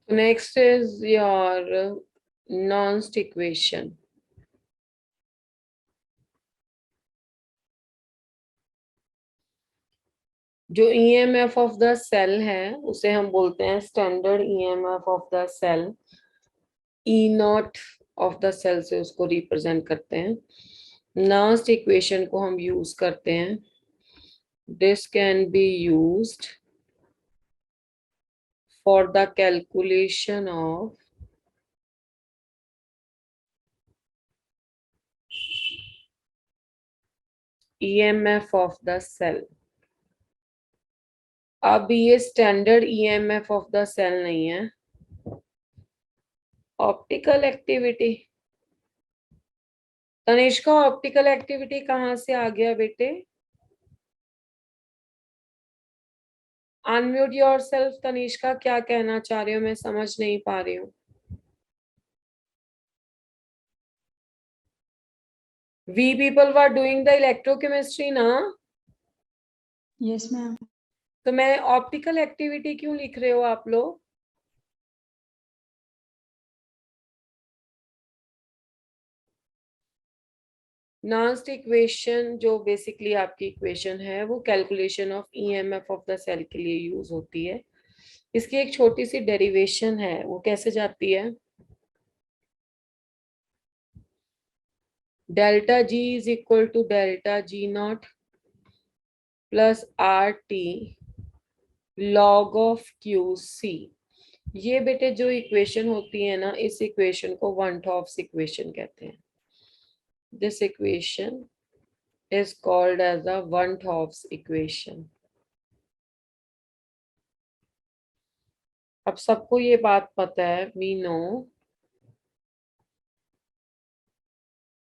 Next is your Nernst equation. जो EMF of the cell है उसे हम बोलते हैं standard EMF of the cell. E not of the cell से उसको रिप्रेजेंट करते हैं। नर्स्ट इक्वेशन को हम यूज करते हैं। This can be used for the calculation of EMF of the cell. अब ये standard EMF of the cell नहीं है, optical activity. Tanishka, optical activity कहाँ से आ गया बेटे? अनम्यूट योरसेल्फ तनिष्का, क्या कहना चाह रहे हो? मैं समझ नहीं पा रही हूँ। We people were doing the electrochemistry ना? Yes ma'am. तो मैं ऑप्टिकल एक्टिविटी क्यों लिख रहे हो आप लोग? नर्स्ट इक्वेशन जो बेसिकली आपकी इक्वेशन है वो calculation of EMF of the cell के लिए यूज होती है। इसकी एक छोटी सी डेरिवेशन है, वो कैसे जाती है? Delta G is equal to delta G naught plus R T log of Q C. ये बेटे जो इक्वेशन होती है ना, इस इक्वेशन को वन टॉप्स इक्वेशन कहते हैं। This equation is called as the One-Toff's equation. अब सबको ये बात पता है, we know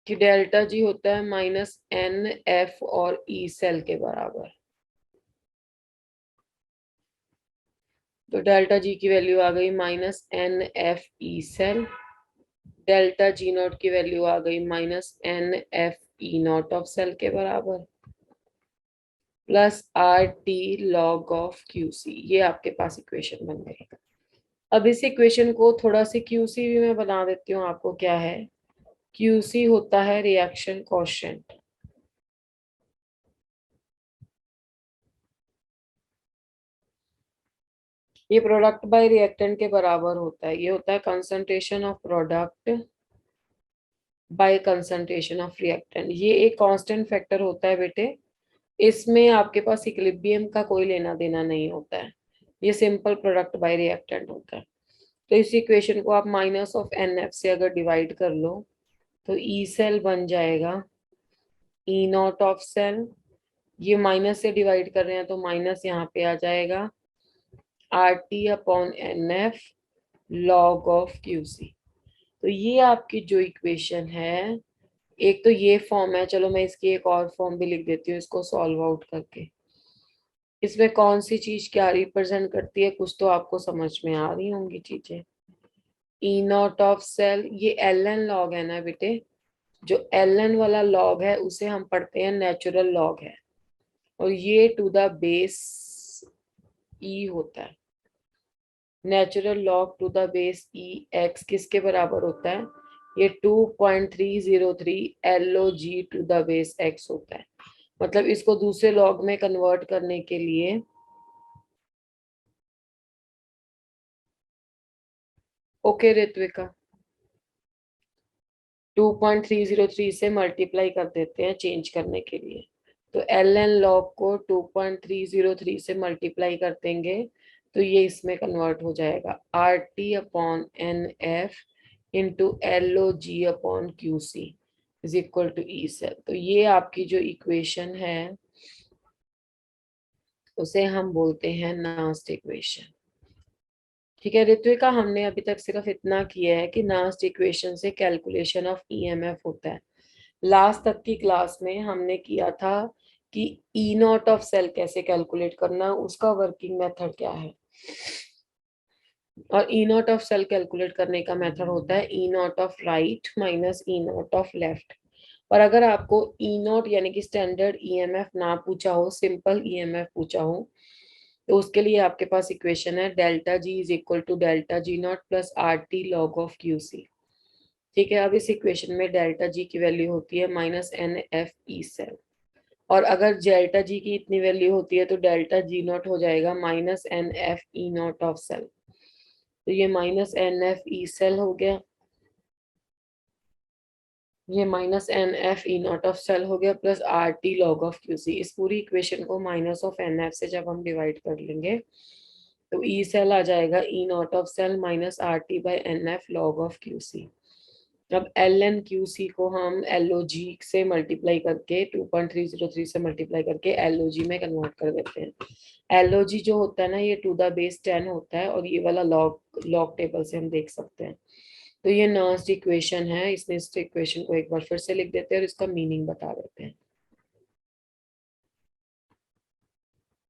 कि डेल्टा जी होता है माइनस एन एफ और ई सेल के बराबर। तो डेल्टा जी की वैल्यू आ गई minus N F E cell, delta G not की वैल्यू आ गई minus N F E not of cell के बराबर, plus R T log of Q C. ये आपके पास इक्वेशन बन गई। अब इस इक्वेशन को थोड़ा सी क्यू सी भी मैं बना देती हूँ आपको। क्या है क्यूसी? होता है रिएक्शन कोएफिशिएंट। ये प्रोडक्ट बाय रिएक्टेंट के बराबर होता है। ये होता है concentration of product by concentration of reactant. ये एक कांस्टेंट फैक्टर होता है बेटे। इसमें आपके पास इक्विलिब्रियम का कोई लेना देना नहीं होता है। ये सिंपल प्रोडक्ट बाय रिएक्टेंट होता है। तो इस इक्वेशन को आप माइनस ऑफ एन एफ से अगर डिवाइड कर लो तो ई सेल बन जाएगा ई नॉट ऑफ सेल। ये माइनस से डिवाइड कर रहे हैं तो माइनस यहाँ पे आ जाएगा R T upon N F log of Q C. तो ये आपकी जो इक्वेशन है, एक तो ये फॉर्म है। चलो मैं इसकी एक और फॉर्म भी लिख देती हूँ इसको सॉल्व आउट करके। इसमें कौन सी चीज क्या रिप्रेजेंट करती है, कुछ तो आपको समझ में आ रही होंगी चीजें। ई नॉट ऑफ सेल, ये एल एन लॉग है ना बेटे? जो एल एन वाला लॉग है उसे हम पढ़ते हैं नेचुरल लॉग है, और ये टू द बेस ई होता है। Natural log to the base E X किसके बराबर होता है? ये 2.303 L O G to the base X होता है। मतलब इसको दूसरे लॉग में कन्वर्ट करने के लिए, ओके ऋत्विका, 2.303 से मल्टीप्लाई कर देते हैं चेंज करने के लिए। तो एल एन लॉग को 2.303 से मल्टीप्लाई कर देंगे तो ये इसमें कन्वर्ट हो जाएगा R T upon N F into L O G upon Q C is equal to E cell. तो ये आपकी जो इक्वेशन है उसे हम बोलते हैं नास्ट इक्वेशन। ठीक है ऋत्विका, हमने अभी तक सिर्फ इतना किया है कि नास्ट इक्वेशन से कैलकुलेशन ऑफ ईएमएफ होता है। लास्ट तक की क्लास में हमने किया था कि ई नॉट ऑफ सेल कैसे कैलकुलेट करना, उसका वर्किंग मेथड क्या है। और E not of cell calculate करने का मेथड होता है E not of right minus E not of left. और अगर आपको ई नॉट यानी कि स्टैंडर्ड ईएमएफ ना पूछा हो, सिंपल ईएमएफ पूछा हो, तो उसके लिए आपके पास इक्वेशन है delta G is equal to delta G naught plus R T log of Q C. ठीक है, अब इस इक्वेशन में डेल्टा जी की वैल्यू होती है minus N F E cell, और अगर डेल्टा जी की इतनी वैल्यू होती है तो डेल्टा जी नॉट हो जाएगा minus N F E not of cell. तो ये minus N F E cell हो गया, ये minus N F E not of cell हो गया plus R T log of Q C. इस पूरी इक्वेशन को माइनस ऑफ एन एफ से जब हम डिवाइड कर लेंगे तो ई सेल आ जाएगा E not of cell minus R T by N F log of Q C. अब एल एन क्यू सी को हम एल ओ जी से मल्टीप्लाई करके 2.303 से मल्टीप्लाई करके एल ओ जी में कन्वर्ट कर देते हैं। एल ओ जी जो होता है ना ये टू द बेस 10 होता है, और ये वाला लॉग लॉग टेबल से हम देख सकते हैं। तो ये नर्स्ट इक्वेशन है, इसमें इस इक्वेशन को एक बार फिर से लिख देते हैं और इसका मीनिंग बता देते हैं।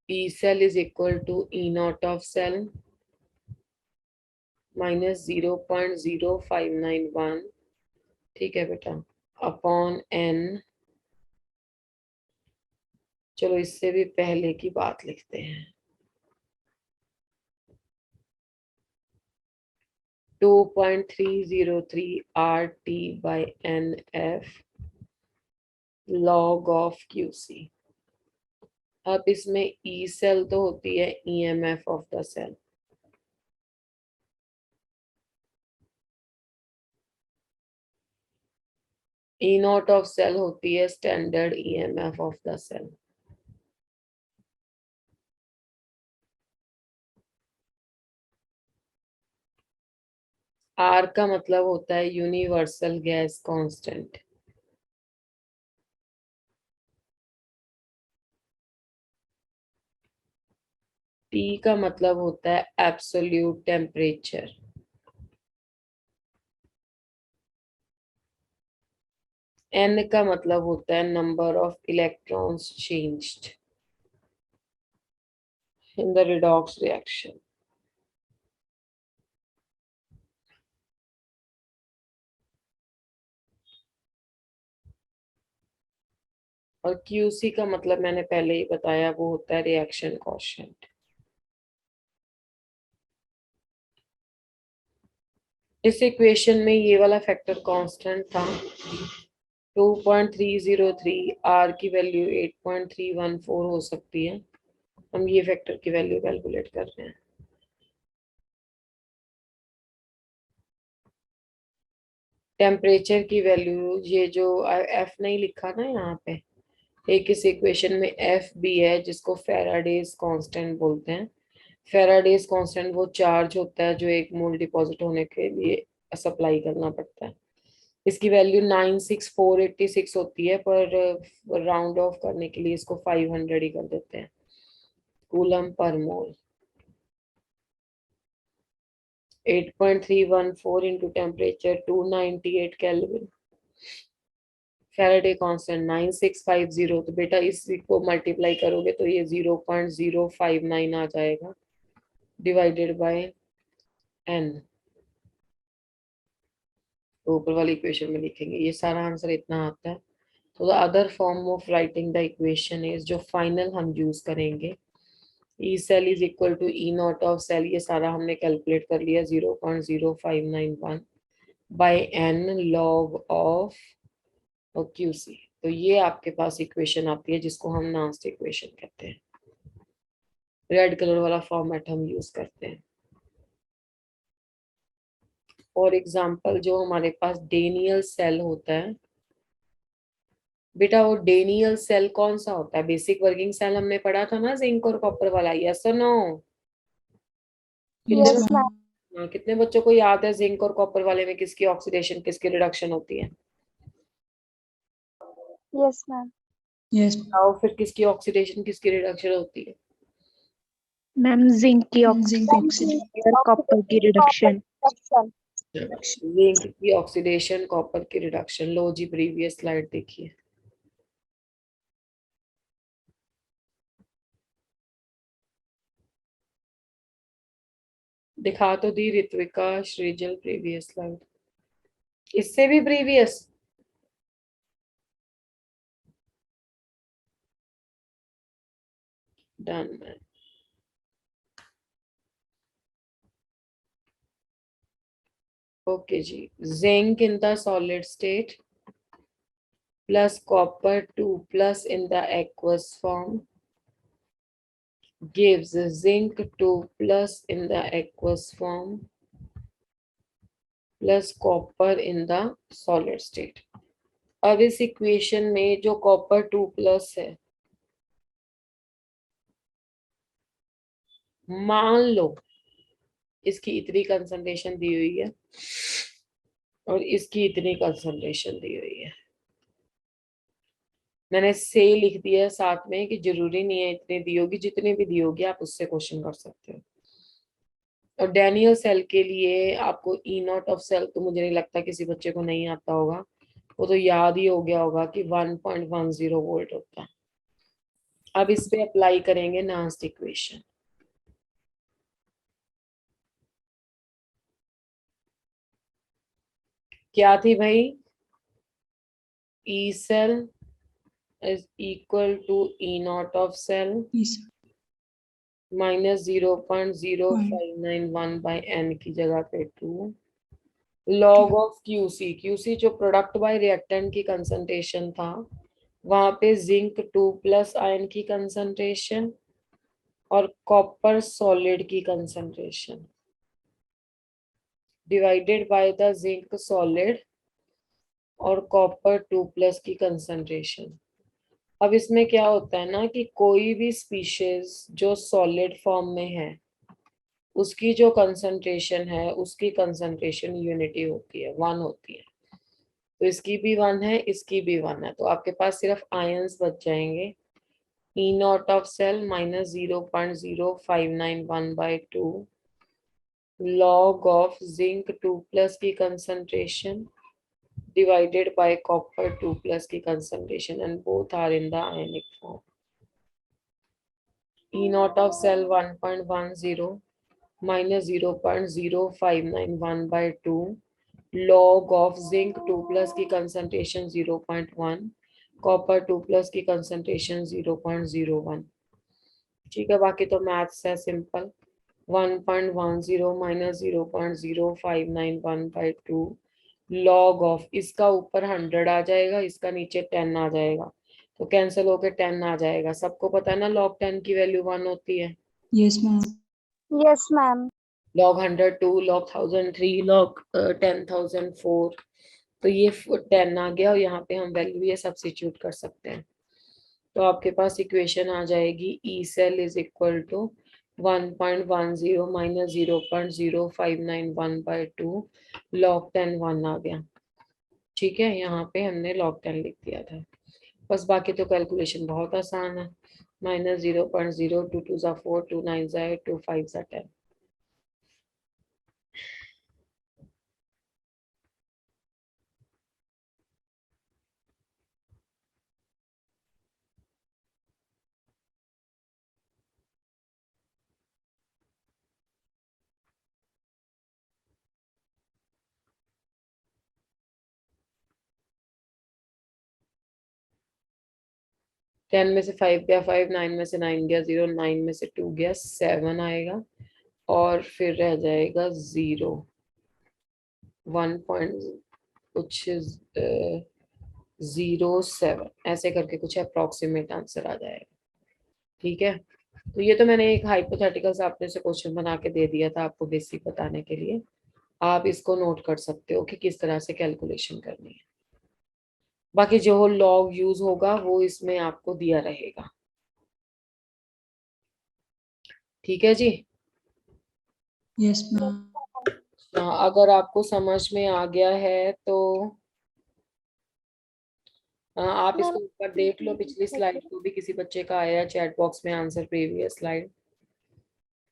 E cell is equal to E not of cell minus 0.0591, ठीक है बेटा, अपॉन एन। चलो इससे भी पहले की बात लिखते हैं, 2.303 R T by N F log of Q C. अब इसमें ई सेल तो होती है EMF of the cell, E not of cell होती है standard EMF of the cell. R का मतलब होता है यूनिवर्सल गैस कांस्टेंट। टी का मतलब होता है एब्सोल्यूट टेम्परेचर। एन का मतलब होता है number of electrons changed in the redox reaction. और क्यूसी का मतलब मैंने पहले ही बताया, वो होता है रिएक्शन कोएफिशिएंट। इस इक्वेशन में ये वाला फैक्टर कांस्टेंट था 2.303, आर की वैल्यू 8.314 हो सकती है। हम ये फैक्टर की वैल्यू कैलकुलेट कर रहे हैं। टेम्परेचर की वैल्यू, ये जो एफ नहीं लिखा ना यहाँ पे, एक इस इक्वेशन में एफ भी है जिसको फेराडेज कांस्टेंट बोलते हैं। फेराडेज कांस्टेंट वो चार्ज होता है जो एक मोल डिपॉजिट होने के लिए सप्लाई करना पड़ता है। इसकी वैल्यू 96486 होती है, पर राउंड ऑफ करने के लिए इसको 500 ही कर देते हैं, कूलम पर मोल। 8.314 into temperature 298 kelvin, Faraday constant 9650। तो बेटा इसको मल्टीप्लाई करोगे तो ये 0.059 आ जाएगा डिवाइडेड बाय एन। तो ऊपर वाली इक्वेशन में लिखेंगे, ये सारा आंसर इतना आता है। तो the other form of writing the equation is, जो फाइनल हम यूज करेंगे, E cell is equal to E not of cell, ये सारा हमने कैलकुलेट कर लिया 0.0591 by N log of Q C. तो ये आपके पास इक्वेशन आती है जिसको हम नास्ट इक्वेशन कहते हैं। रेड कलर वाला फॉर्मेट हम यूज करते हैं। फॉर एग्जाम्पल जो हमारे पास डेनियल सेल होता है, बेटा वो डेनियल सेल कौन सा होता है? बेसिक वर्किंग सेल हमने पढ़ा था ना, जिंक और कॉपर वाला, यस और नो? कितने Yes, बच्चों, ma'am. हाँ, कितने बच्चों को याद है जिंक और कॉपर वाले में किसकी ऑक्सीडेशन किसकी रिडक्शन होती है? Yes, ma'am. Yes. आओ फिर किसकी ऑक्सीडेशन किसकी रिडक्शन होती है? मैम जिंक की Zinc oxide और कॉपर की रिडक्शन। जिंक की ऑक्सीडेशन कॉपर की रिडक्शन। लो जी प्रीवियस स्लाइड देखिए। दिखा तो दी ऋत्विका श्रीजल प्रीवियस स्लाइड, इससे भी प्रीवियस। Done ma'am. ओके जी, zinc in the solid state plus copper 2 plus in the aqueous form gives zinc 2 plus in the aqueous form plus copper in the solid state. अब इस equation में जो copper 2 plus है, मान लो इसकी इतनी concentration दी हुई है और इसकी इतनी कंसंट्रेशन दी हुई है। मैंने से लिख दिया साथ में कि जरूरी नहीं है इतनी दी होगी, जितनी भी दी होगी आप उससे क्वेश्चन कर सकते हो। और डैनियल सेल के लिए आपको ई नॉट ऑफ सेल तो मुझे नहीं लगता किसी बच्चे को नहीं आता होगा, वो तो याद ही हो गया होगा कि 1.10 वोल्ट होता है। अब इस पे अप्लाई करेंगे नास्ट इक्वेशन। क्या थी भाई? E cell is equal to E not of cell Yes. Minus 0.0591 by N की जगह पे 2 लॉग ऑफ क्यूसी। क्यूसी जो प्रोडक्ट बाय रिएक्टेंट की कंसंट्रेशन था, वहां पे जिंक 2 प्लस आयन की कंसंट्रेशन और कॉपर सॉलिड की concentration divided by the zinc solid और कॉपर 2 प्लस की कंसंट्रेशन। अब इसमें क्या होता है ना कि कोई भी स्पीशीज जो सॉलिड फॉर्म में है उसकी जो कंसंट्रेशन है उसकी कंसंट्रेशन यूनिटी होती है, 1 होती है। तो इसकी भी 1 है, इसकी भी 1 है, तो आपके पास सिर्फ आयंस बच जाएंगे। E not of cell minus 0.0591 by 2 log of zinc 2 plus की concentration divided by copper 2 plus की concentration, and both are in the ionic form. E naught of cell 1.10 minus 0.0591 by 2 log of zinc 2 plus की concentration 0.1, copper 2 plus की concentration 0.01। ठीक है, बाकी तो maths है simple. 1.10 minus 0.0591 by 2 log of, इसका ऊपर 100 आ जाएगा, इसका नीचे 10 आ जाएगा, तो कैंसिल होके 10 आ जाएगा। सबको पता है ना लॉग 10 की वैल्यू 1 होती है। Yes, ma'am. Yes, ma'am. Log 100 2, log 1000 3, log 10,000 4। तो ये 10 आ गया और यहाँ पे हम वैल्यू ये सब्स्टिट्यूट कर सकते हैं। तो आपके पास इक्वेशन आ जाएगी E cell is equal to 1.10 minus 0.0591 by 2 log 10 1 आ गया। ठीक है, यहाँ पे हमने लॉग 10 लिख दिया था। बस बाकी तो कैलकुलेशन बहुत आसान है। माइनस 0.0, 2 2 ज़ा 4, 2 9 ज़ा 8, 2 5 ज़ा 10। टेन में से 5 गया 5, 9 में से 9 गया 0, 9 में से 2 गया 7 आएगा और फिर रह जाएगा 0, 1 पॉइंट कुछ 07, ऐसे करके कुछ अप्रोक्सीमेट आंसर आ जाएगा। ठीक है, तो ये तो मैंने एक हाइपोथेटिकल आपने से क्वेश्चन बना के दे दिया था आपको बेसिक बताने के लिए। आप इसको नोट कर सकते हो कि किस तरह से कैलकुलेशन करनी है। बाकी जो लॉग यूज होगा वो इसमें आपको दिया रहेगा। ठीक है जी। Yes, ma'am. अगर आपको समझ में आ गया है तो आप इसको ऊपर देख लो, पिछली स्लाइड को भी किसी बच्चे का आया चैट बॉक्स में आंसर, प्रीवियस स्लाइड,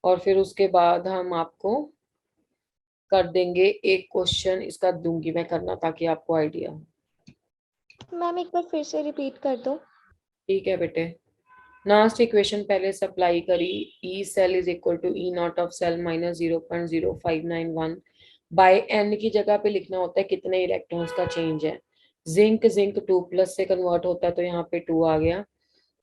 और फिर उसके बाद हम आपको कर देंगे एक क्वेश्चन, इसका दूंगी मैं करना ताकि आपको आइडिया हो। मैम एक बार फिर से रिपीट कर दो। ठीक है बेटे, लास्ट इक्वेशन पहले सप्लाई करी, E cell is equal to E not of cell minus 0.0591 by N की जगह पे लिखना होता है कितने इलेक्ट्रॉन्स का चेंज है। जिंक 2 प्लस से कन्वर्ट होता है तो यहाँ पे 2 आ गया।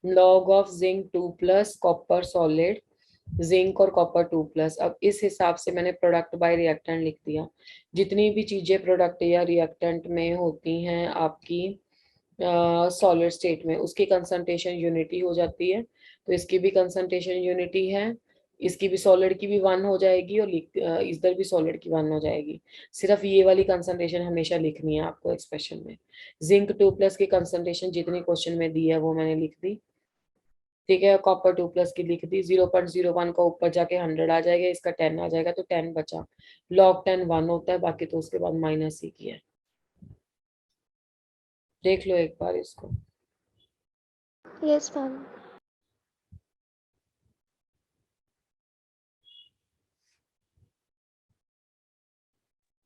Log of zinc 2 plus copper solid zinc और कॉपर 2+। अब इस हिसाब से मैंने प्रोडक्ट बाय रिएक्टेंट लिख दिया। जितनी भी चीजें प्रोडक्ट या रिएक्टेंट में होती हैं आपकी सॉलिड स्टेट में, उसकी कंसंट्रेशन यूनिटी हो जाती है। तो इसकी भी कंसंट्रेशन यूनिटी है, इसकी भी सॉलिड की भी 1 हो जाएगी और इधर भी सॉलिड की 1 हो जाएगी। सिर्फ ये वाली कंसंट्रेशन हमेशा लिखनी है आपको एक्सप्रेशन में। जिंक 2+ की कंसंट्रेशन जितनी क्वेश्चन में दी है वो मैंने लिख दी, ठीक है। कॉपर 2+ की लिख दी। 0.01 का ऊपर जाके 100 आ जाएगा, इसका 10 आ जाएगा, तो 10 बचा। लॉग 10 1 होता है, बाकी तो उसके बाद माइनस ही किया है। देख लो एक बार इसको। Yes ma'am.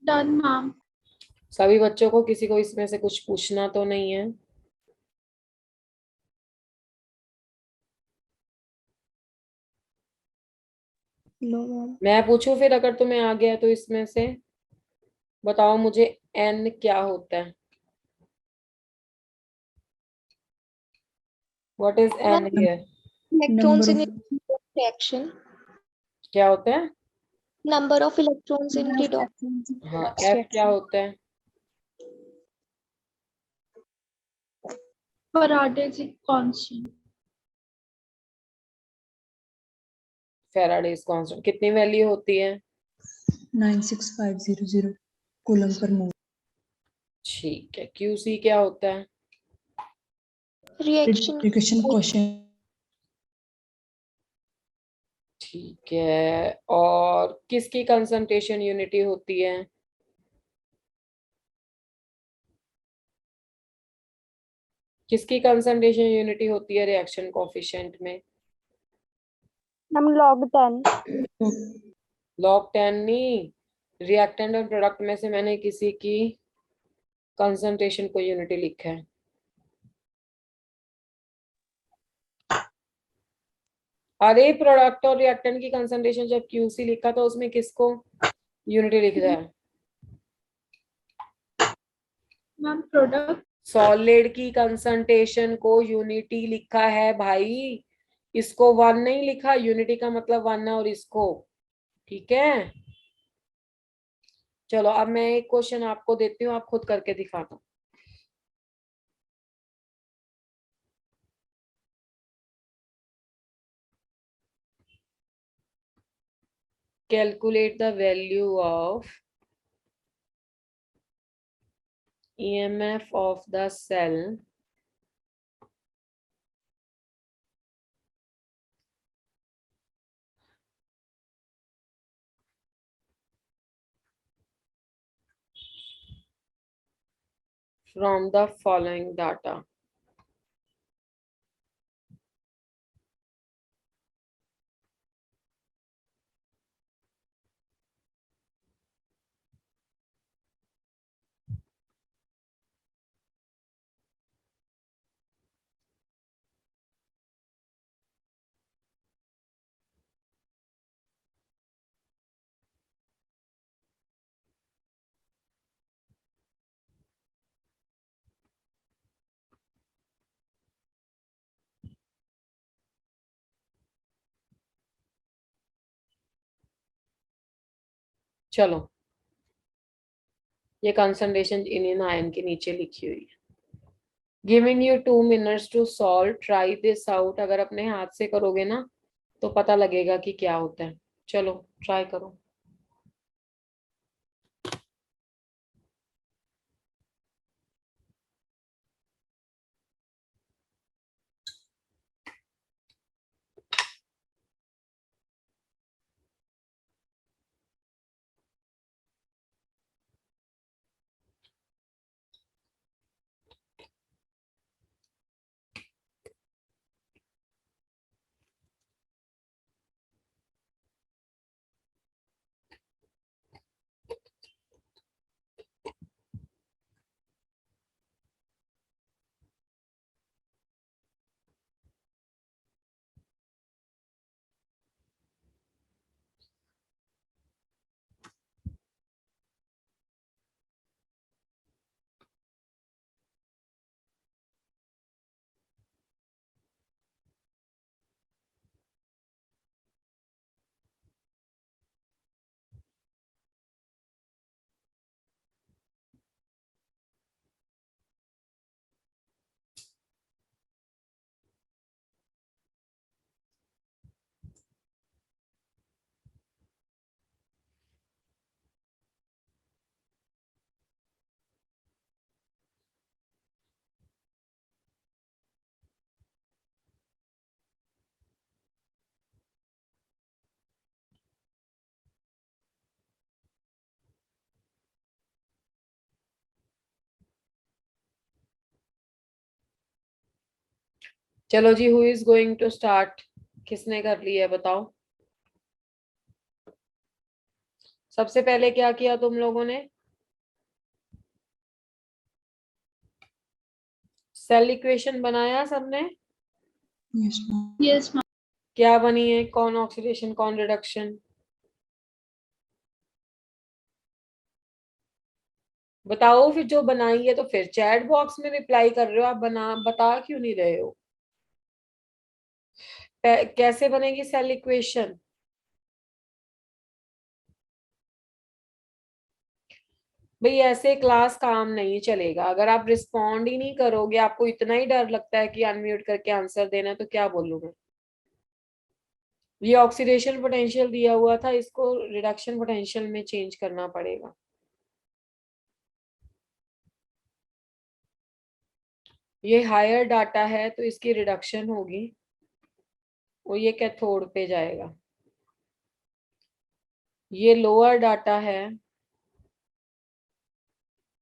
Done ma'am. सभी बच्चों को, किसी को इसमें से कुछ पूछना तो नहीं है? No ma'am. मैं पूछूं फिर, अगर तुम्हें आ गया तो इसमें से बताओ मुझे, एन क्या होता है? What is an ma'am here? Electrons Number in of reaction. क्या होता है? नंबर ऑफ इलेक्ट्रॉन्स इन हाँ, एफ क्या होता है? Faraday's constant. फेराडेज कांस्टेंट कितनी वैल्यू होती है? 96500 कूलम पर मोल। ठीक है। क्यूसी क्या होता है? Reaction reaction question. ठीक है। और किसकी कंसंट्रेशन यूनिटी होती है? किसकी कंसंट्रेशन यूनिटी होती है रिएक्शन कोफिशिएंट में? हम लॉग 10। लॉग 10 नहीं, रिएक्टेंट और प्रोडक्ट में से मैंने किसी की कंसंट्रेशन को यूनिटी लिखा है। अरे प्रोडक्ट और रिएक्टेंट की कंसंट्रेशन जब क्यूसी लिखा था उसमें किसको यूनिटी लिख रहा है? Ma'am product. सॉलिड की कंसंट्रेशन को यूनिटी लिखा है भाई, इसको 1 नहीं लिखा। यूनिटी का मतलब 1 है और इसको, ठीक है। चलो अब मैं एक क्वेश्चन आपको देती हूँ, आप खुद करके दिखा दो। Calculate the value of EMF of the cell from the following data. चलो, ये कंसंट्रेशन इन आयन के नीचे लिखी हुई है। Giving you 2 minutes to solve, try this out. अगर अपने हाथ से करोगे ना तो पता लगेगा कि क्या होता है। चलो ट्राई करो। चलो जी, who is going to start? किसने कर लिया है बताओ। सबसे पहले क्या किया तुम लोगों ने? सेल इक्वेशन बनाया सबने? Yes, ma'am. Yes, ma'am. क्या बनी है? कौन ऑक्सीडेशन कौन रिडक्शन? बताओ फिर, जो बनाई है तो फिर चैट बॉक्स में रिप्लाई कर रहे हो आप, बता क्यों नहीं रहे हो? कैसे बनेगी सेल इक्वेशन? भाई ऐसे क्लास काम नहीं चलेगा। अगर आप रिस्पॉन्ड ही नहीं करोगे, आपको इतना ही डर लगता है कि अनम्यूट करके आंसर देना, तो क्या बोलूं मैं? ये ऑक्सीडेशन पोटेंशियल दिया हुआ था, इसको रिडक्शन पोटेंशियल में चेंज करना पड़ेगा। ये हायर डाटा है तो इसकी रिडक्शन होगी और ये कैथोड पे जाएगा। ये लोअर डाटा है,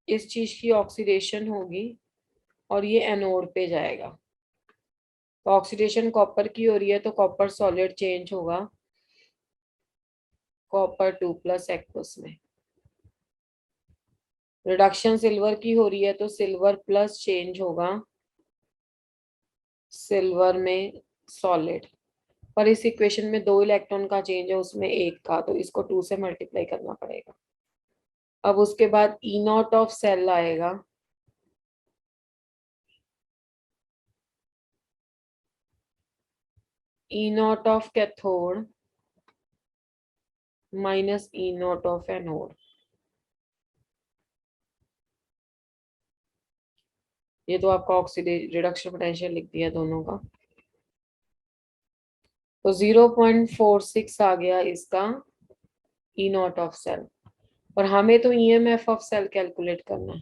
इस चीज की ऑक्सीडेशन होगी और ये एनोड पे जाएगा। तो ऑक्सीडेशन कॉपर की हो रही है तो कॉपर सॉलिड चेंज होगा कॉपर 2+ एक्वस में। रिडक्शन सिल्वर की हो रही है तो सिल्वर प्लस चेंज होगा सिल्वर में सॉलिड। पर इस इक्वेशन में 2 इलेक्ट्रॉन का चेंज है, उसमें 1 का, तो इसको 2 से मल्टीप्लाई करना पड़ेगा। अब उसके बाद ई नॉट ऑफ सेल आएगा, E not of cathode minus E not of anode. ये तो आपका ऑक्सीडेशन रिडक्शन पोटेंशियल लिख दिया दोनों का। तो 0.46 आ गया इसका ई नॉट ऑफ सेल। और हमें तो ईएमएफ ऑफ सेल कैलकुलेट करना है,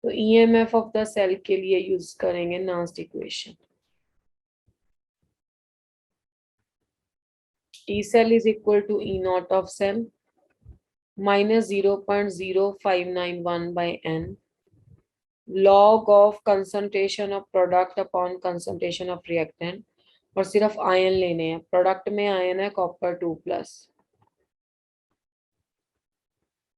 तो ईएमएफ ऑफ द सेल के लिए यूज करेंगे Nernst equation. E cell is equal to E not of cell minus 0.0591 by n log of concentration of product upon concentration of reactant। और सिर्फ ion लेने हैं, प्रोडक्ट में आयन है copper 2+,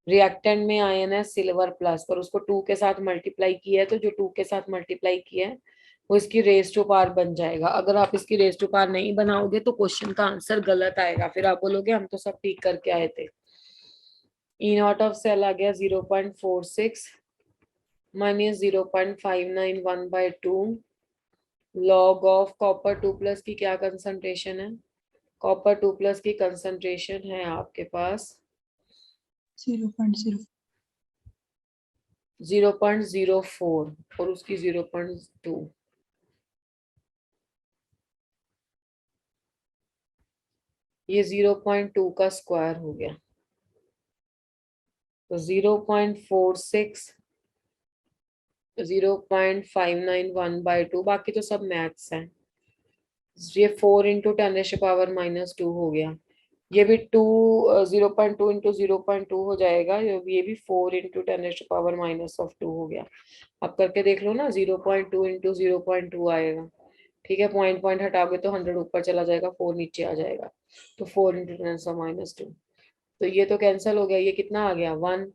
reactant में आयन है सिल्वर प्लस, पर उसको 2 के साथ मल्टीप्लाई किया है, तो जो 2 के साथ मल्टीप्लाई किया है वो इसकी रेस टू पावर बन जाएगा। अगर आप इसकी रेस टू पावर नहीं बनाओगे तो क्वेश्चन का आंसर गलत आएगा, फिर आप बोलोगे हम तो सब ठीक करके आए थे। ई नॉट ऑफ सेल आ गया 0.46 माइनस 0.591/2 लॉग ऑफ कॉपर 2+ की क्या कंसंट्रेशन है? कॉपर 2+ की कंसंट्रेशन है आपके पास 0.0. 0.04 और उसकी 0.2। ये 0.2 का स्क्वायर हो गया, तो 0.46 0.591/2, बाकी तो सब मैथ्स हैं। ये 4 इंटू 10⁻⁻² हो गया। ये भी 0.2 इंटू 0.2 हो जाएगा, ये भी 4 इंटू 10⁻⁻² हो गया। अब करके देख लो ना, 0.2 इंटू 0.2 आएगा। ठीक है, पॉइंट पॉइंट हटाओगे तो 100 ऊपर चला जाएगा, 4 नीचे आ जाएगा, तो 4 इंटू 10⁻²। तो ये तो कैंसिल हो गया, ये कितना आ गया 1।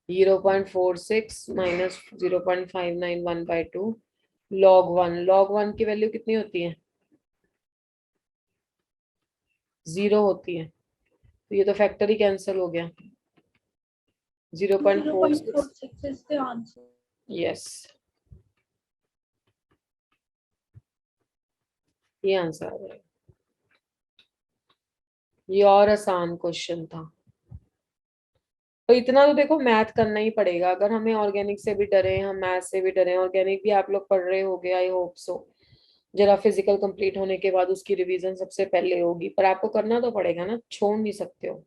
0.46 माइनस 0.591/2 log 1 की वैल्यू कितनी होती है? 0 होती है, तो ये तो फैक्टर ही कैंसिल हो गया। 0.46 0.46 is the answer. यस, ये आंसर आ जाएगा। ये और आसान क्वेश्चन था, तो इतना तो देखो मैथ करना ही पड़ेगा। अगर हमें ऑर्गेनिक से भी डरे, हम मैथ से भी डरे, ऑर्गेनिक भी आप लोग पढ़ रहे होगे आई होप सो। जरा फिजिकल कंप्लीट होने के बाद उसकी रिवीजन सबसे पहले होगी, पर आपको करना तो पड़ेगा ना, छोड़ नहीं सकते हो।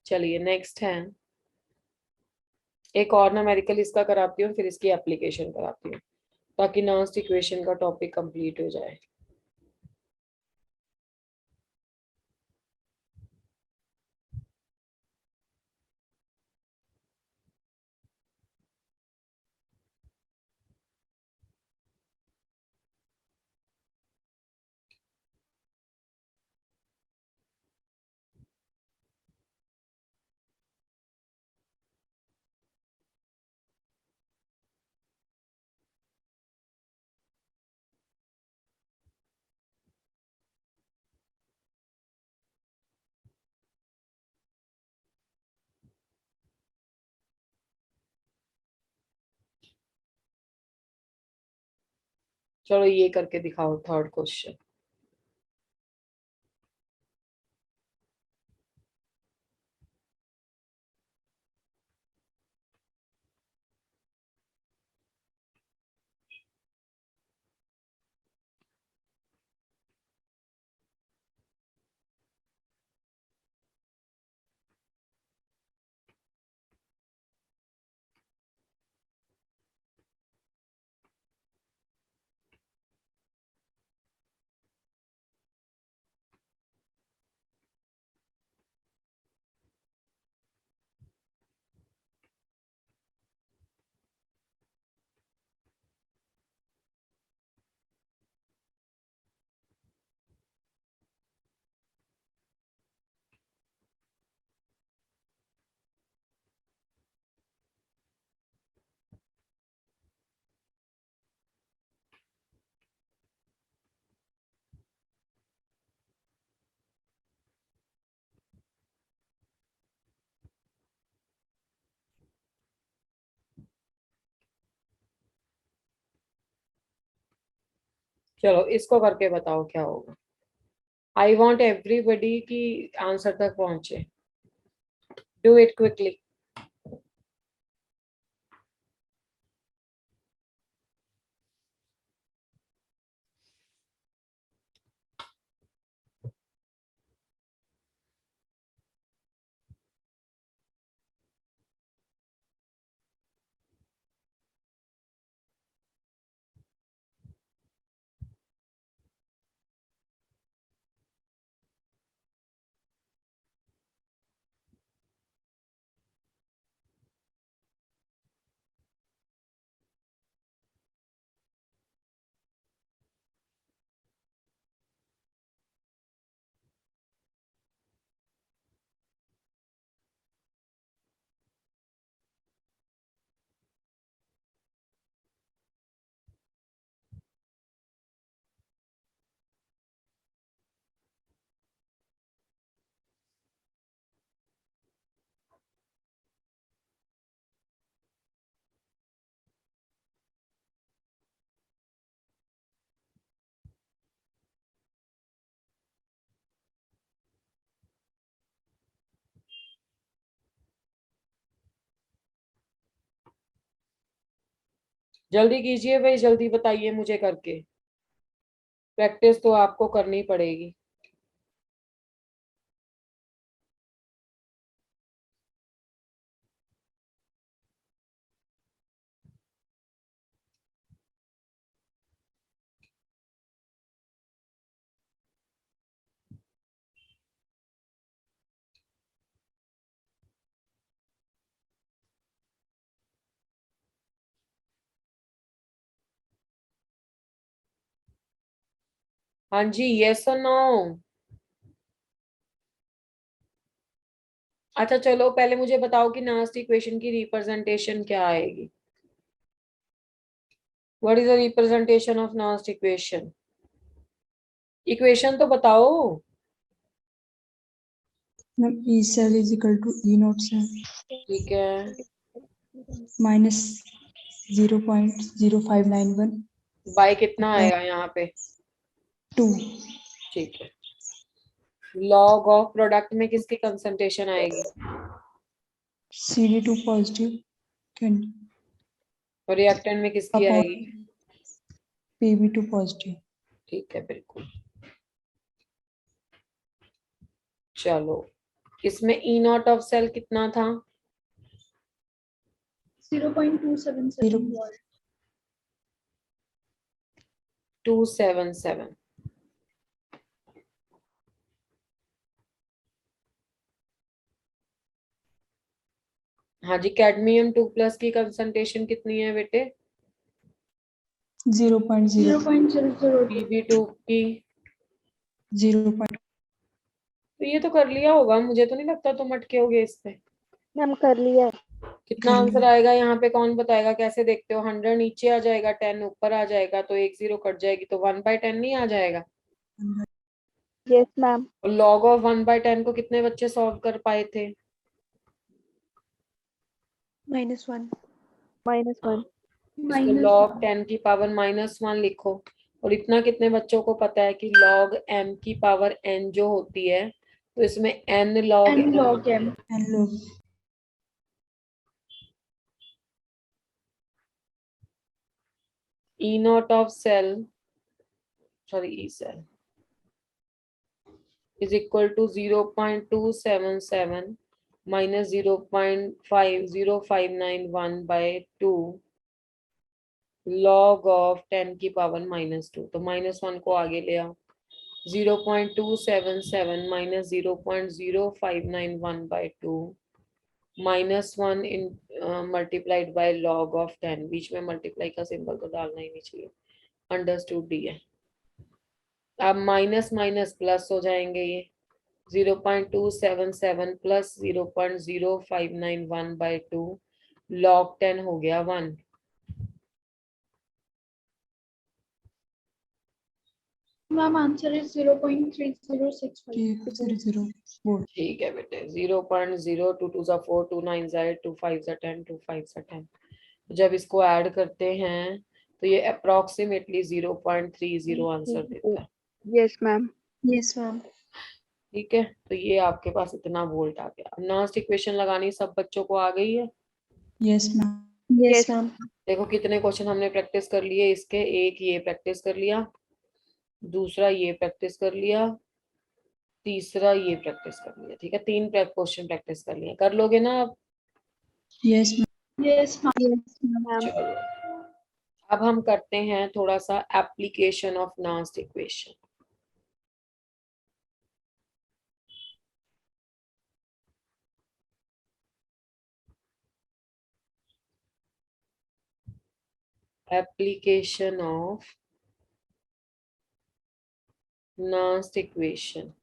चलिए नेक्स्ट है, एक और न्यूमेरिकल इसका कराती हूँ, फिर इसकी एप्लीकेशन कराती हूँ, ताकि नास्ट इक्वेशन का टॉपिक कंप्लीट हो जाए। चलो ये करके दिखाओ थर्ड क्वेश्चन। चलो इसको करके बताओ क्या होगा। आई वॉन्ट एवरीबडी की आंसर तक पहुंचे। Do it quickly. जल्दी कीजिए भाई, जल्दी बताइए मुझे करके। प्रैक्टिस तो आपको करनी पड़ेगी। हाँ जी, यस और नो। अच्छा चलो पहले मुझे बताओ कि नास्ट इक्वेशन की रिप्रेजेंटेशन क्या आएगी। What is the representation of Nernst equation? Equation तो बताओ। Ma'am E cell is equal to E naught cell ठीक है। माइनस 0.0591 बाय कितना आएगा यहाँ पे? 2 ठीक है। लॉग ऑफ प्रोडक्ट में किसकी कंसंट्रेशन आएगी? CD2 पॉजिटिव कैन और रिएक्टेंट में किसकी अपॉन आएगी? PB2 positive. ठीक है बिल्कुल। चलो इसमें ई नॉट ऑफ सेल कितना था? 0.277 volt. 277। हाँ जी, कैडमियम 2+ की कंसंट्रेशन कितनी है बेटे? 0.0 0.002. Pb2 की? 0. तो ये तो कर लिया होगा, मुझे तो नहीं लगता तुम अटके होगे इस पे। मैम कर लिया है। कितना आंसर आएगा यहाँ पे कौन बताएगा? कैसे देखते हो? 100 नीचे आ जाएगा, 10 ऊपर आ जाएगा, तो 1 0 कट जाएगी, तो 1/10 नहीं आ जाएगा? Yes ma'am. और लॉग ऑफ 1/10 को कितने बच्चे सॉल्व कर पाए थे? -1 -1 इसको लॉग 10 की पावर -1 लिखो। और इतना कितने बच्चों को पता है कि log m की पावर n जो होती है, तो इसमें n log n log m. and log E naught of cell, sorry, E cell is equal to 0.277 minus 0.50591 by 2 log of 10 की पावर -2. तो -1 को आगे ले आओ. 0.277 minus 0.0591 by 2 -1 in multiplied by log of 10. बीच में मल्टीप्लाई का सिंबल तो डालना ही नहीं चाहिए. अंडरस्टूड डी है. अब माइनस माइनस प्लस हो जाएंगे ये. 0.277 प्लस 0.0591 by 2 log 10 हो गया 1. Ma'am, answer is 0.3065. 0.4. ठीक है बेटे. 0.0, 2 2 4, 2 9 8, 2 5 10, 2 5 10. जब इसको ऐड करते हैं तो ये अप्रोक्सीमेटली 0.30 आंसर देता है. Yes, ma'am. Yes, ma'am. ठीक है, तो ये आपके पास इतना वोल्ट आ गया. अब लास्ट इक्वेशन लगानी सब बच्चों को आ गई है. Yes, ma'am. Yes, ma'am. देखो कितने क्वेश्चन हमने प्रैक्टिस कर लिए इसके. एक ये प्रैक्टिस कर लिया, दूसरा ये प्रैक्टिस कर लिया, तीसरा ये प्रैक्टिस कर लिया. ठीक है, 3 क्वेश्चन प्रैक्टिस कर लिए. कर लोगे ना आप? Yes, ma'am. Yes, ma'am. Yes, ma'am. Ma'am. चलो अब हम करते हैं थोड़ा सा application of last equation. application of last equation.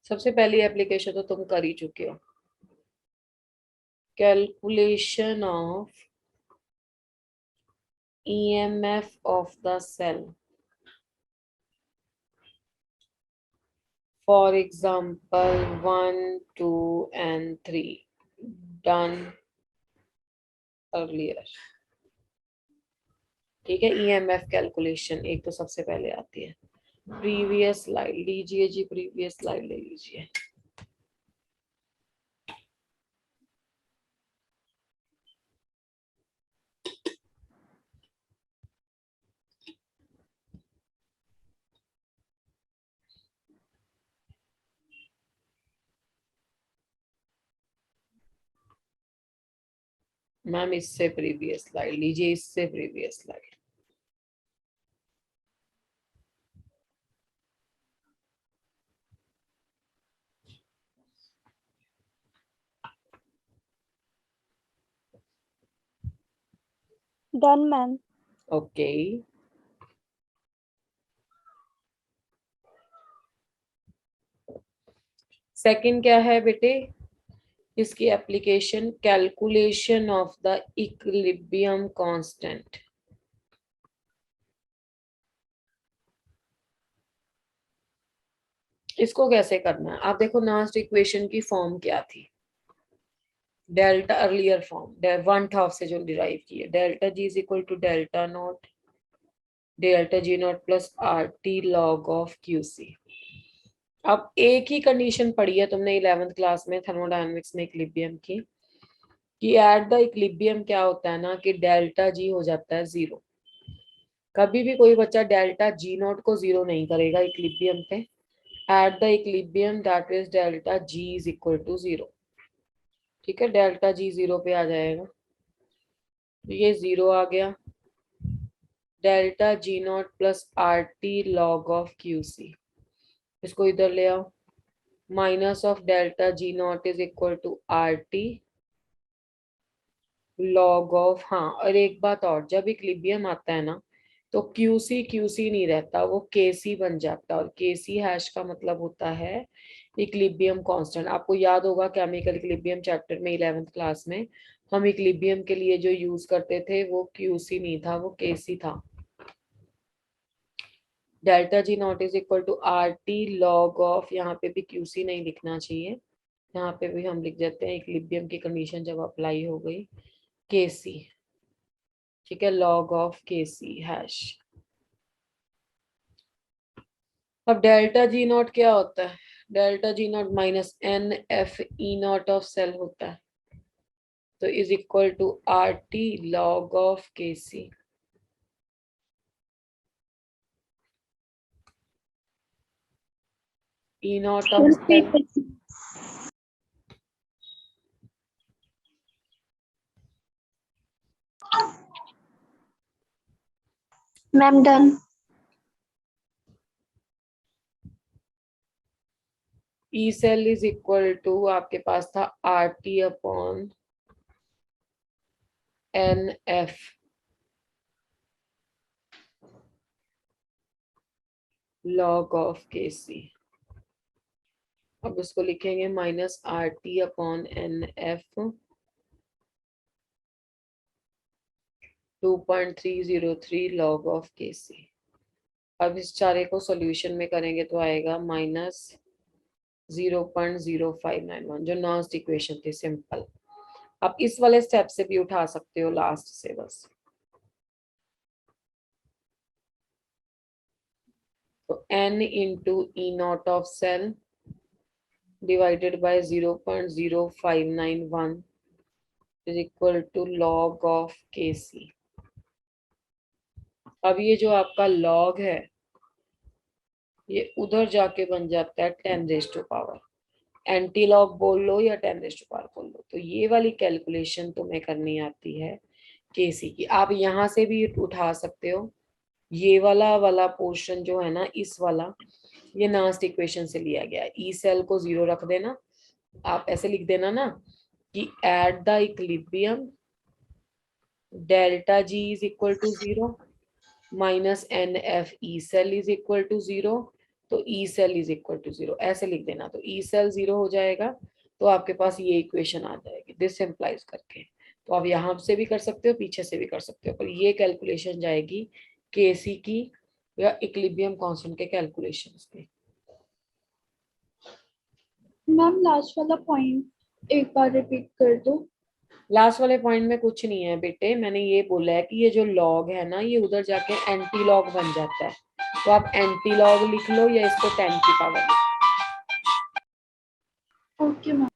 सबसे पहली एप्लीकेशन तो तुम कर ही चुके हो. Calculation of EMF of the cell. For example 1, 2 and 3 done earlier. ठीक है, EMF कैलकुलेशन एक तो सबसे पहले आती है. प्रीवियस स्लाइड लीजिए जी, प्रीवियस स्लाइड ले लीजिए. मैम इससे प्रीवियस स्लाइड लीजिए, इससे previous slide. Done, ma'am. Okay. Second क्या है बेटे? इसकी application calculation of the equilibrium constant. इसको कैसे करना है? आप देखो लास्ट इक्वेशन की फॉर्म क्या थी. डेल्टा अर्लियर फॉर्म 1/2 से जो डिराइव की है. Delta G is equal to delta naught delta G naught plus R T log of Q C. अब एक ही कंडीशन पढ़ी है तुमने 11th क्लास में थर्मोडायनेमिक्स में इक्विलिब्रियम की, कि एट द इक्विलिब्रियम क्या होता है ना, कि डेल्टा जी हो जाता है 0. कभी भी कोई बच्चा डेल्टा जी नॉट को 0 नहीं करेगा इक्विलिब्रियम पे. At the equilibrium that is delta G is equal to 0. ठीक है, डेल्टा जी 0 पे आ जाएगा. तो ये 0 आ गया. Delta G naught plus R T log of Q C, इसको इधर ले आओ. Minus of delta G not is equal to R T log of. हाँ, और एक बात और, जब इक्विलिब्रियम आता है ना तो क्यूसी क्यूसी नहीं रहता, वो केसी बन जाता है. और केसी हैश का मतलब होता है इक्विलिब्रियम कांस्टेंट. आपको याद होगा केमिकल इक्विलिब्रियम चैप्टर में 11th क्लास में हम इक्विलिब्रियम के लिए जो यूज करते थे वो क्यूसी नहीं था, वो केसी था. Delta G not is equal to R T log of, यहाँ पे भी क्यूसी नहीं लिखना चाहिए, यहाँ पे भी हम लिख देते हैं इक्विलिब्रियम की कंडीशन जब अप्लाई हो गई केसी. ठीक है, log of Kc हैश। अब डेल्टा जी नॉट क्या होता है? Delta G nought minus N F E not of cell होता है, तो is equal to R T log of K C. E not of cell ma'am done. E cell is equal to आपके पास था R T upon N F log of K C. अब उसको लिखेंगे minus R T upon N F 2.303 log of K C. अब इस चारे को सॉल्यूशन में करेंगे तो आएगा माइनस 0.0591, जो लास्ट इक्वेशन थी सिंपल। आप इस वाले स्टेप से भी उठा सकते हो लास्ट से बस। तो n into E not of cell divided by 0.0591 is equal to log of K C. अब ये जो आपका लॉग है ये उधर जाके बन जाता है 10 raise to power, anti log बोल लो या 10 रेज़ टू पावर बोल लो। तो ये वाली कैलकुलेशन तुम्हें करनी आती है केसी की। आप यहाँ से भी उठा सकते हो। ये वाला पोर्शन जो है ना, इस वाला, ये लास्ट इक्वेशन से लिया गया है। ई सेल को 0 रख देना, आप ऐसे लिख देना ना कि at the equilibrium delta G is equal to 0 minus N F E cell is equal to 0, तो E cell is equal to 0 ऐसे लिख देना। तो ई सेल 0 हो जाएगा तो आपके पास ये इक्वेशन आ जाएगी दिस सिंप्लाइज करके। तो आप यहाँ से भी कर सकते हो, पीछे से भी कर सकते हो, पर ये कैलकुलेशन जाएगी केसी की या इक्विलिब्रियम कांस्टेंट के कैलकुलेशंस पे। मैम लास्ट वाला पॉइंट एक बार रिपीट कर दो। लास्ट वाले पॉइंट में कुछ नहीं है बेटे, मैंने ये बोला है कि ये जो लॉग है ना ये उधर जाके एंटी लॉग बन जाता है। तो आप एंटी लॉग लिख लो या इसको 10 की पावर। Okay ma'am.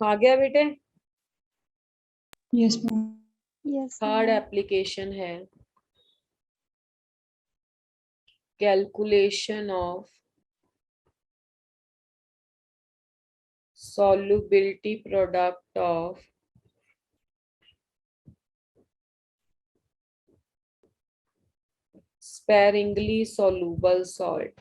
आ गया बेटे? Yes, ma'am. Yes, third ma'am. Application है calculation of solubility product of sparingly soluble salt।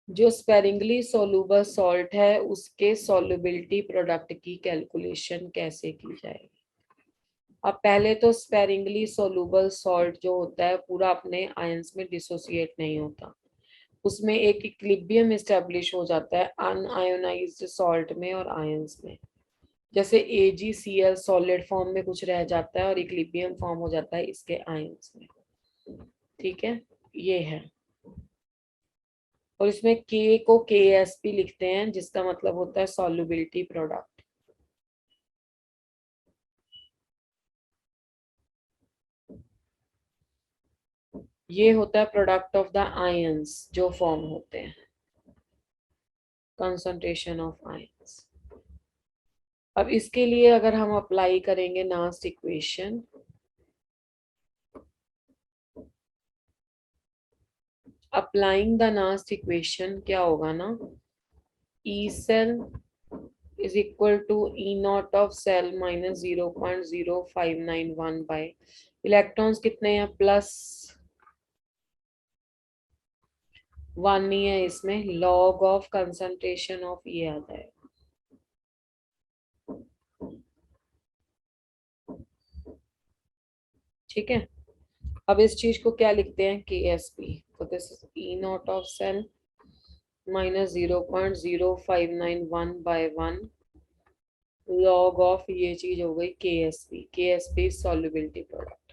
जो स्पेरिंगली सोलूबल सॉल्ट है उसके सोलुबिलिटी प्रोडक्ट की कैलकुलेशन कैसे की जाएगी। अब पहले तो स्पेरिंगली सोलूबल सॉल्ट जो होता है पूरा अपने आयंस में डिसोसिएट नहीं होता, उसमें एक इक्विलिब्रियम एस्टेब्लिश हो जाता है अनआयोनाइज्ड सॉल्ट में और आयंस में। जैसे AgCl सॉलिड फॉर्म में कुछ रह जाता है और इक्विलिब्रियम फॉर्म हो जाता है इसके आयंस में। ठीक है, ये है। और इसमें K को KSP लिखते हैं जिसका मतलब होता है सॉल्युबिलिटी प्रोडक्ट। ये होता है प्रोडक्ट ऑफ द आयंस जो फॉर्म होते हैं, कंसंट्रेशन ऑफ आयंस। अब इसके लिए अगर हम अप्लाई करेंगे last equation, applying the last equation क्या होगा ना, E cell is equal to E naught of cell minus 0.0591 by electrons कितने हैं प्लस 1 ही है इसमें, लॉग ऑफ कंसंट्रेशन ऑफ ये आता है ठीक है, अब इस चीज को क्या लिखते हैं, KSP, तो this is E naught of cell minus 0.0591/1 log of, ये चीज हो गई KSP, KSP सॉल्युबिलिटी प्रोडक्ट।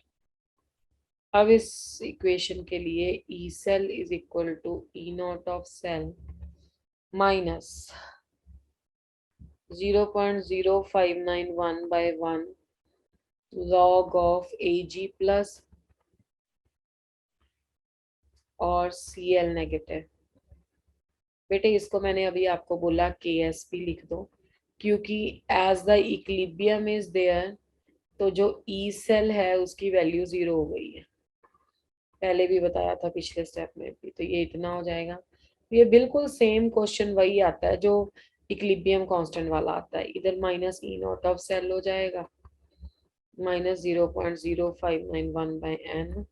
अब इस इक्वेशन के लिए E cell is equal to E naught of cell minus 0.0591/1 log of Ag plus और Cl नेगेटिव। बेटे इसको मैंने अभी आपको बोला KSP लिख दो, क्योंकि as the equilibrium is there, तो जो E सेल है उसकी वैल्यू 0 हो गई है, पहले भी बताया था पिछले स्टेप में भी, तो ये इतना हो जाएगा। ये बिल्कुल सेम क्वेश्चन वही आता है जो इक्विलिब्रियम कांस्टेंट वाला आता है, इधर minus E naught of cell हो जाएगा माइनस 0.0591/n,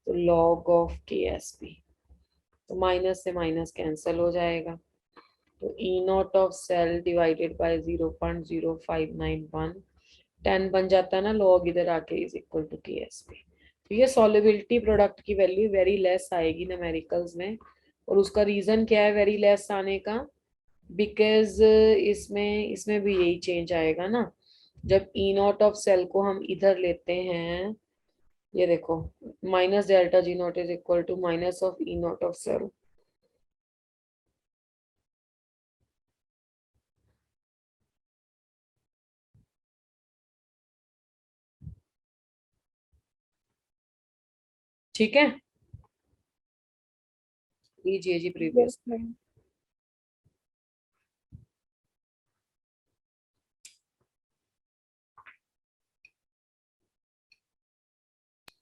तो लॉग ऑफ KSP, तो माइनस से माइनस कैंसिल हो जाएगा, तो E naught of cell divided by 0.0591, 10 बन जाता है ना, लॉग इधर आके इज इक्वल टू KSP। तो ये सॉल्युबिलिटी प्रोडक्ट की वैल्यू वेरी लेस आएगी न्यूमेरिकल्स में, और उसका रीजन क्या है वेरी लेस आने का, बिकॉज इसमें भी यही चेंज आएगा ना, जब E नॉट ऑफ सेल को हम इधर लेते हैं, ये देखो minus delta G naught is equal to minus of E naught of cell, ठीक है, लीजिए जी Yes, previous. ma'am.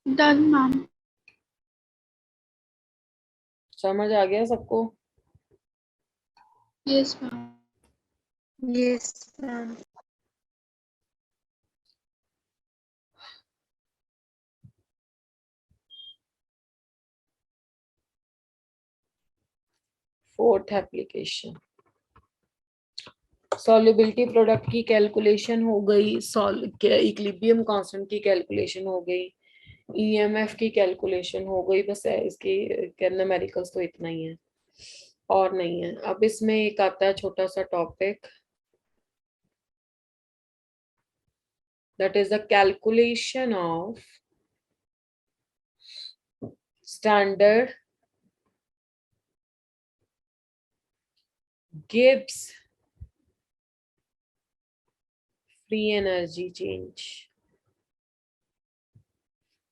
Done ma'am. समझ आ गया सबको? Yes ma'am. Yes, ma'am. Fourth application, solubility product की कैलकुलेशन हो गई, इक्विलिब्रियम कांस्टेंट की कैलकुलेशन हो गई, EMF की कैलकुलेशन हो गई, बस है इसकी न्यूमेरिकल्स तो इतना ही है और नहीं है। अब इसमें एक आता है छोटा सा topic, that is the calculation of standard Gibbs free energy change.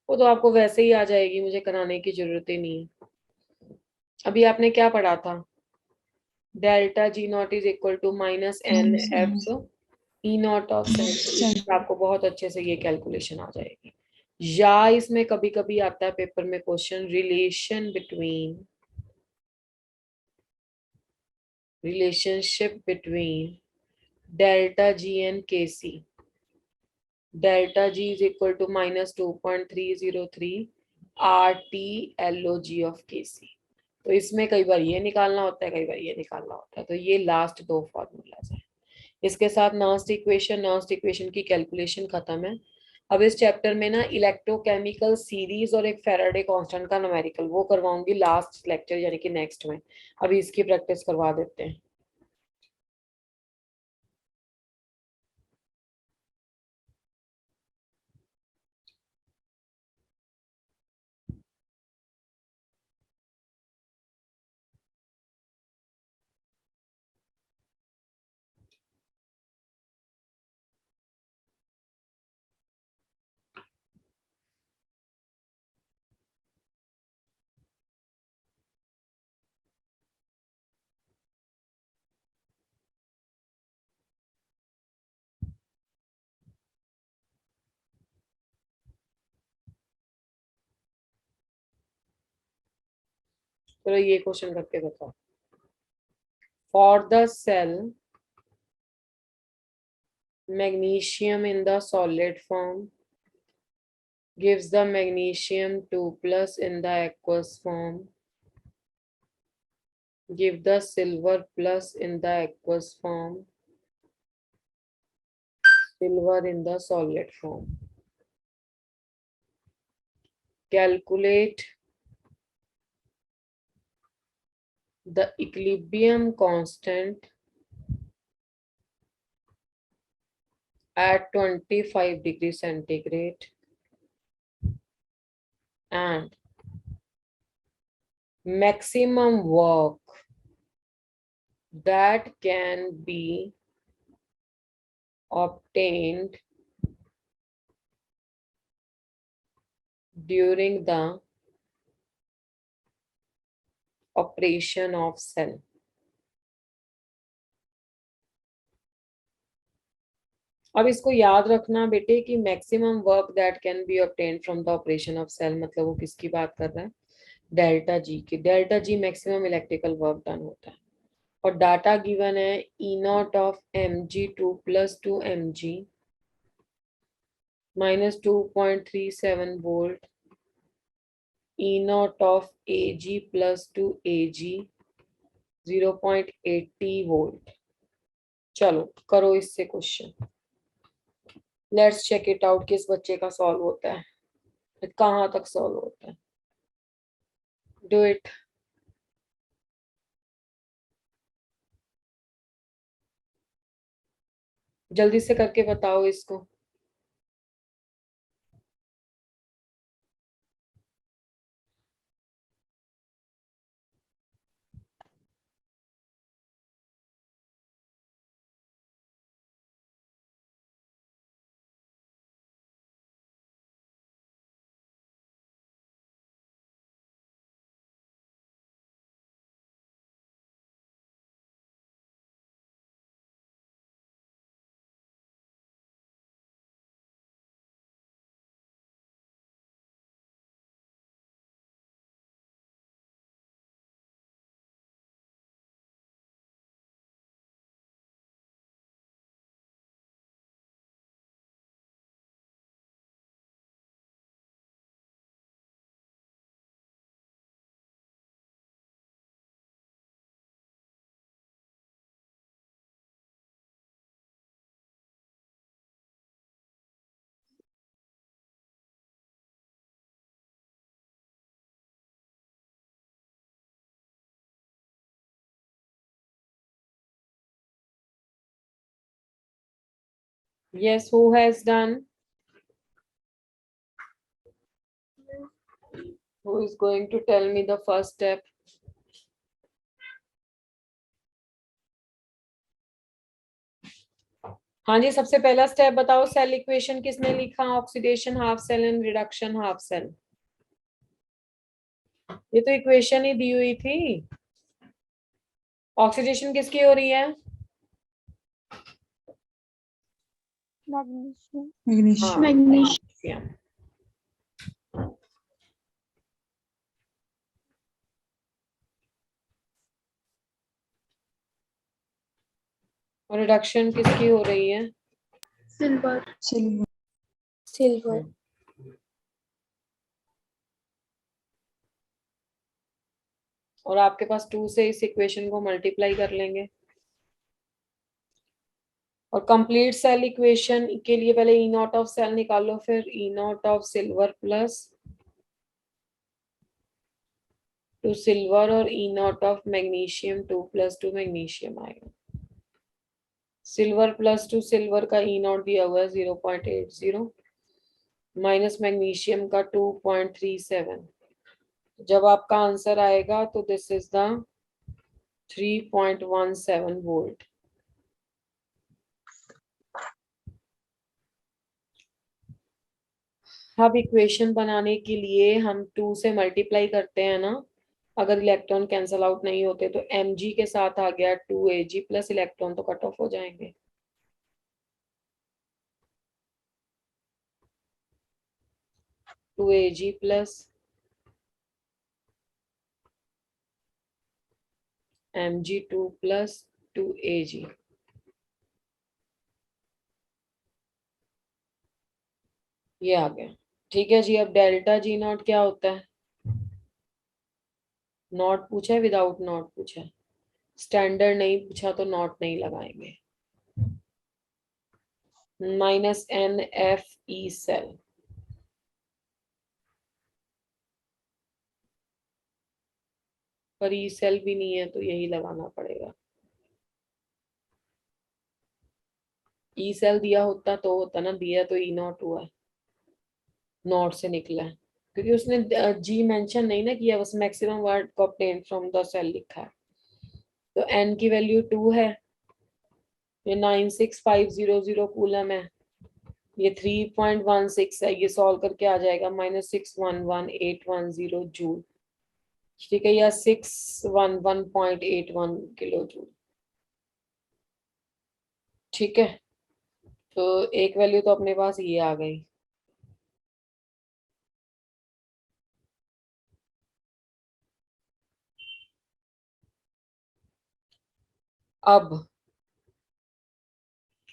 वो तो आपको वैसे ही आ जाएगी, मुझे कराने की जरूरत ही नहीं है। अभी आपने क्या पढ़ा था, delta G naught is equal to minus NF E naught of cell, आपको बहुत अच्छे से ये कैलकुलेशन आ जाएगी। या इसमें कभी कभी आता है पेपर में question, relationship between delta G and KC, delta G is equal to minus 2.303 RT LOG of KC। तो इसमें कई बार ये निकालना होता है, कई बार ये निकालना होता है, तो ये लास्ट दो फॉर्मूलाज है। इसके साथ नर्स्ट इक्वेशन की कैलकुलेशन खत्म है। अब इस चैप्टर में ना इलेक्ट्रोकेमिकल सीरीज और एक फैराडे कांस्टेंट का न्यूमेरिकल वो करवाऊंगी लास्ट लेक्चर यानी कि नेक्स्ट में। अभी इसकी प्रैक्टिस करवा देते हैं। चलो ये क्वेश्चन करके बताओ। For the cell magnesium in the solid form gives the magnesium 2 plus in the aqueous form, give the silver plus in the aqueous form, silver in the solid form। calculate the equilibrium constant at 25 degrees centigrade and maximum work that can be obtained during the operation of cell. अब इसको याद रखना बेटे कि maximum work that can be obtained from the operation of cell, मतलब वो किसकी बात कर रहा है, डेल्टा जी की। Delta G maximum electrical work done होता है और डाटा गिवन है E not of mg2 plus 2mg minus 2.37 volt, E naught of Ag plus 2Ag 0.80 volt। चलो करो इससे question, let's check it out किस बच्चे का सॉल्व होता है, कहाँ तक सॉल्व होता है। Do it. जल्दी से करके बताओ इसको। Yes, who has done? Who is going to tell me the first step? हाँ जी, सबसे पहला स्टेप बताओ। सेल इक्वेशन किसने लिखा? Oxidation half cell and reduction half cell. ये तो इक्वेशन ही दी हुई थी। ऑक्सीडेशन किसकी हो रही है? मैग्नीशियम। Magnesium. मैग्नीशियम। और रिडक्शन किसकी हो रही है? सिल्वर। Silver. सिल्वर। और आपके पास 2 से इस इक्वेशन को मल्टीप्लाई कर लेंगे। और कंप्लीट सेल इक्वेशन के लिए पहले ई नॉट ऑफ सेल निकालो, फिर E not of silver plus 2 silver और E not of magnesium 2 plus 2 magnesium आएगा। सिल्वर प्लस 2 सिल्वर का ई नॉट दिया हुआ है 0.80 माइनस मैग्नीशियम का 2.37। जब आपका आंसर आएगा तो दिस इज द 3.17 वोल्ट। अब इक्वेशन बनाने के लिए हम 2 से मल्टीप्लाई करते हैं ना, अगर इलेक्ट्रॉन कैंसल आउट नहीं होते तो mg के साथ आ गया 2ag प्लस इलेक्ट्रॉन तो कट ऑफ हो जाएंगे। Two AG plus mg2 plus 2ag। ये आ गया। ठीक है जी। अब डेल्टा जी नॉट क्या होता है? नॉट पूछा है, विदाउट नॉट पूछा है। स्टैंडर्ड नहीं पूछा तो नॉट नहीं लगाएंगे। -NFE सेल पर ई सेल भी नहीं है तो यही लगाना पड़ेगा। ई सेल दिया होता तो होता ना, दिया तो ई नॉट हुआ है, नॉट से निकला है, क्योंकि उसने जी मेंशन नहीं ना किया, बस मैक्सिमम वर्ड को ऑब्टेन फ्रॉम द सेल लिखा है। तो एन की वैल्यू 2 है, ये 96500 कूलम है, ये 3.16 है, ये सॉल्व करके आ जाएगा -611,810 जूल। ठीक है, या 611.81 किलो जूल। ठीक है, तो एक वैल्यू तो अपने पास ये आ गई। अब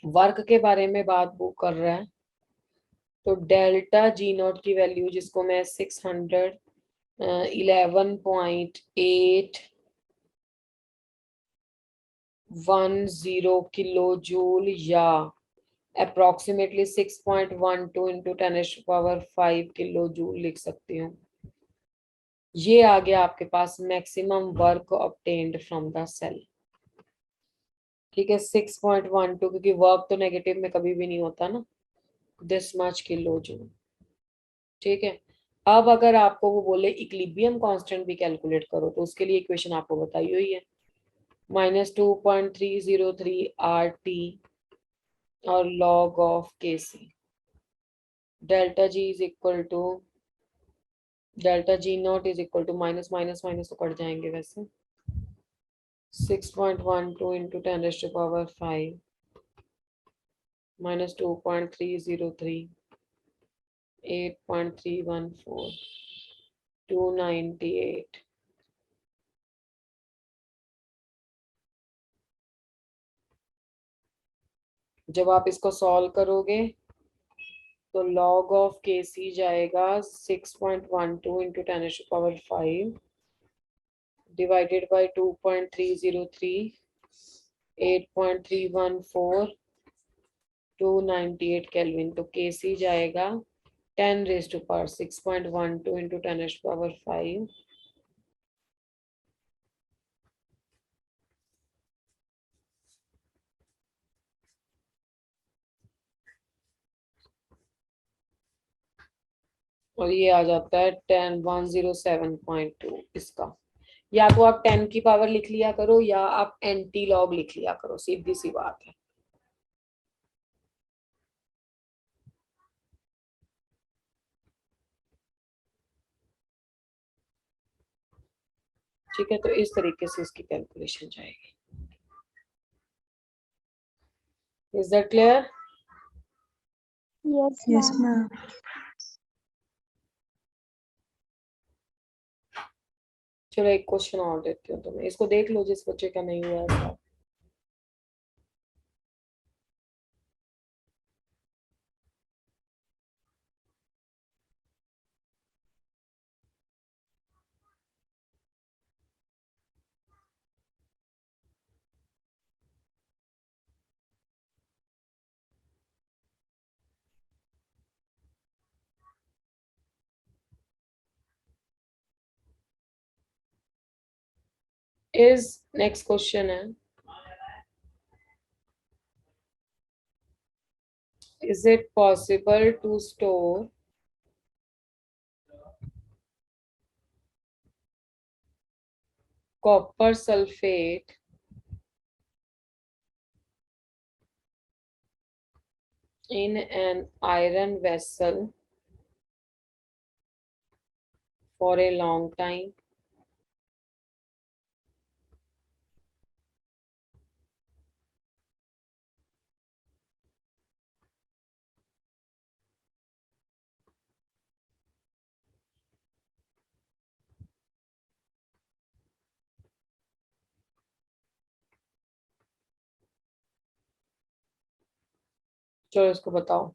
वर्क के बारे में बात वो कर रहा है, तो डेल्टा जी नॉट की वैल्यू, जिसको मैं 611.810 किलो जूल या अप्रोक्सीमेटली 6.12 इंटू 10⁻⁵ किलो जूल लिख सकती हूँ। ये आ गया आपके पास maximum work obtained from the cell. ठीक है, 6.12, क्योंकि वर्क तो नेगेटिव में कभी भी नहीं होता ना, दिस मच किलो जूल। ठीक है, अब अगर आपको वो बोले इक्लिब्रियम कांस्टेंट भी कैलकुलेट करो, तो उसके लिए इक्वेशन आपको बताई हुई है, -2.303 RT और log of KC, delta G is equal to, delta G not is equal to, minus minus minus तो कट जाएंगे वैसे, 6.12 इंटू 10⁻⁵ -2.303, 8.314, 298। जब आप इसको सॉल्व करोगे तो log ऑफ KC जाएगा 6.12 इंटू 10⁻⁵ डिवाइडेड बाई 2.303, 8.314, 298 केल्विन। तो KC जाएगा 10⁻⁴, 6.12 इंटू 10⁻⁵, और ये आ जाता है 107.2 इसका। या तो आप 10 की पावर लिख लिया करो, या आप एंटी लॉग लिख लिया करो, सीधी सी बात है। ठीक है, तो इस तरीके से इसकी कैलकुलेशन जाएगी। Is that clear? Yes, Yes, ma'am. ma'am. चलो एक क्वेश्चन और देती हूँ तुम्हें, इसको देख लो जिस बच्चे का नहीं हुआ है ऐसा। इज, नेक्स्ट क्वेश्चन है, is it possible to store copper sulfate in an iron vessel for a long time? चलो इसको बताओ।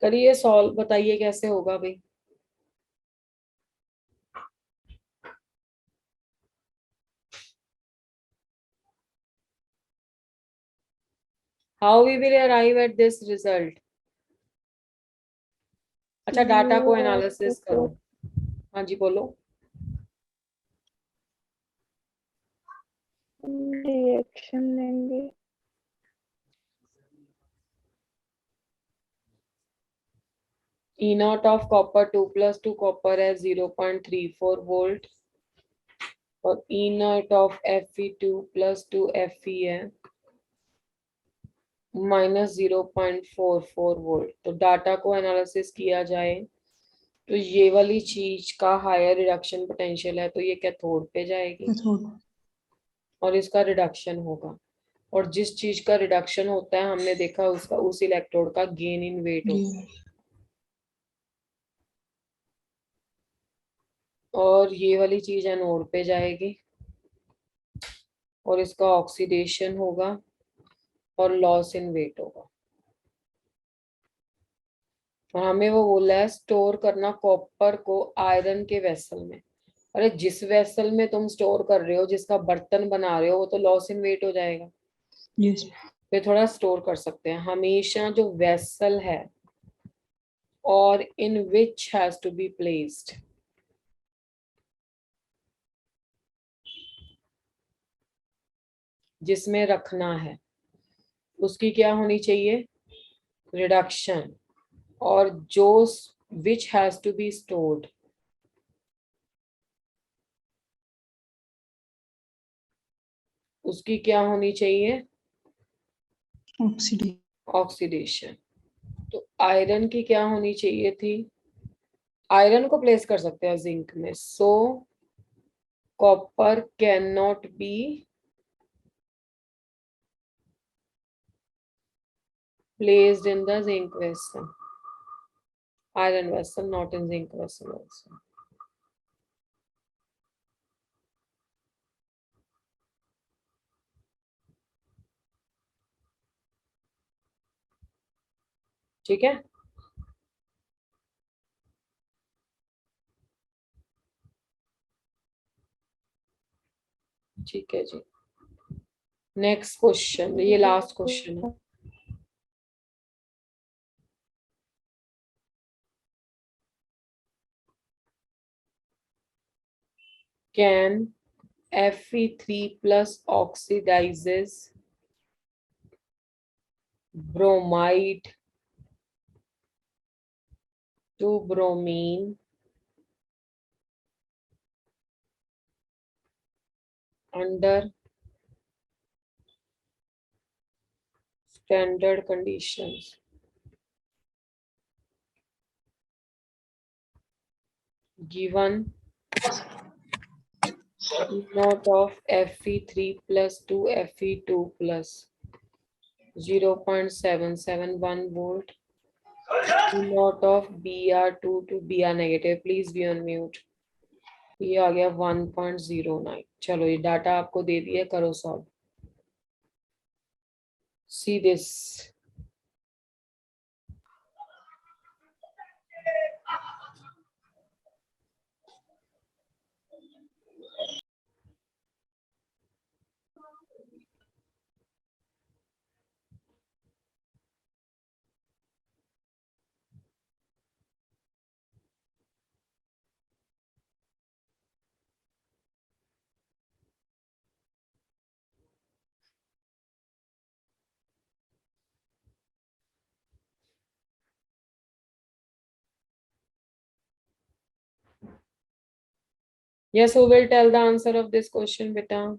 करिए सॉल्व, बताइए कैसे होगा भाई। How we will arrive at this result. अच्छा, डाटा को एनालिसिस करो। हाँ जी बोलो। रिएक्शन लेंगे। E naught of copper 2 plus 2 copper है 0.34 वोल्ट और E naught of Fe2 plus 2 Fe है -0.44 वोल्ट। तो डाटा को एनालिसिस किया जाए तो ये वाली चीज का हायर रिडक्शन पोटेंशियल है तो ये कैथोड पे जाएगी कैथोड। और इसका रिडक्शन होगा। और जिस चीज का रिडक्शन होता है हमने देखा उसका उस इलेक्ट्रोड का गेन इन वेट होता है। और ये वाली चीज एनोड पे जाएगी और इसका ऑक्सीडेशन होगा और लॉस इन वेट होगा। और हमें वो बोला है स्टोर करना कॉपर को आयरन के वेसल में। अरे जिस वेसल में तुम स्टोर कर रहे हो, जिसका बर्तन बना रहे हो, वो तो लॉस इन वेट हो जाएगा। यस। फिर थोड़ा स्टोर कर सकते हैं। हमेशा जो वेसल है और in which has to be placed, जिसमें रखना है, उसकी क्या होनी चाहिए, रिडक्शन। और जो which has to be stored, उसकी क्या होनी चाहिए, ऑक्सीडेशन। तो आयरन की क्या होनी चाहिए थी, आयरन को प्लेस कर सकते हैं जिंक में। सो copper can not be placed in the zinc vessel, iron vessel, not in zinc vessel also. ठीक है। ठीक है जी, नेक्स्ट क्वेश्चन, ये लास्ट क्वेश्चन है। Can Fe3 plus oxidizes bromide to bromine under standard conditions? Given E naught of Fe3 plus 2 Fe2 plus 0.771 volt, E naught of Br2 to Br negative, please be on mute. ये आ गया 1.09। चलो ये data आपको दे दिया, करो solve. See this. Yes, who will tell the answer of this question, beta?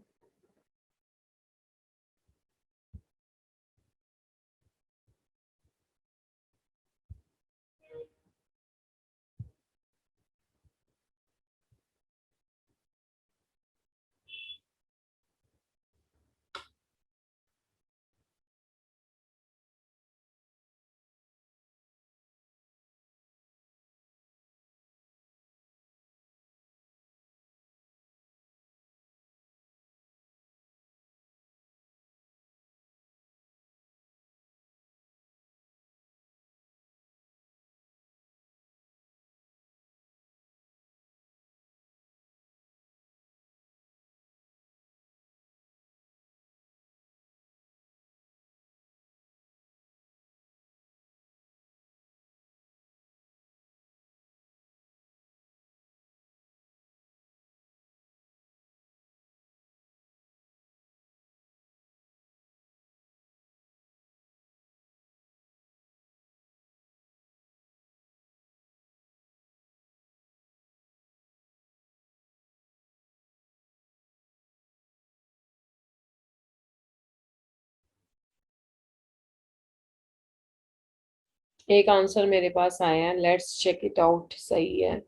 एक answer मेरे पास आया है, लेट्स चेक इट आउट सही है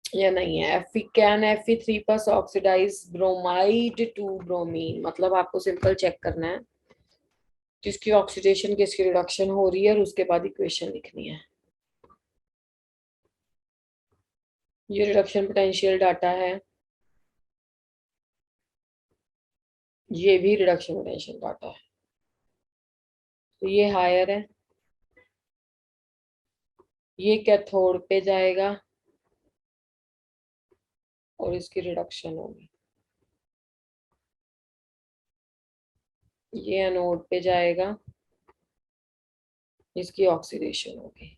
या नहीं है। Can Fe3 plus oxidise bromide to bromine, मतलब आपको सिंपल चेक करना है किसकी ऑक्सीडेशन किसकी रिडक्शन हो रही है और उसके बाद इक्वेशन लिखनी है। ये रिडक्शन पोटेंशियल डाटा है, ये भी रिडक्शन पोटेंशियल डाटा है। तो ये हायर है, ये कैथोड पे जाएगा और इसकी रिडक्शन होगी। ये एनोड पे जाएगा, इसकी ऑक्सीडेशन होगी।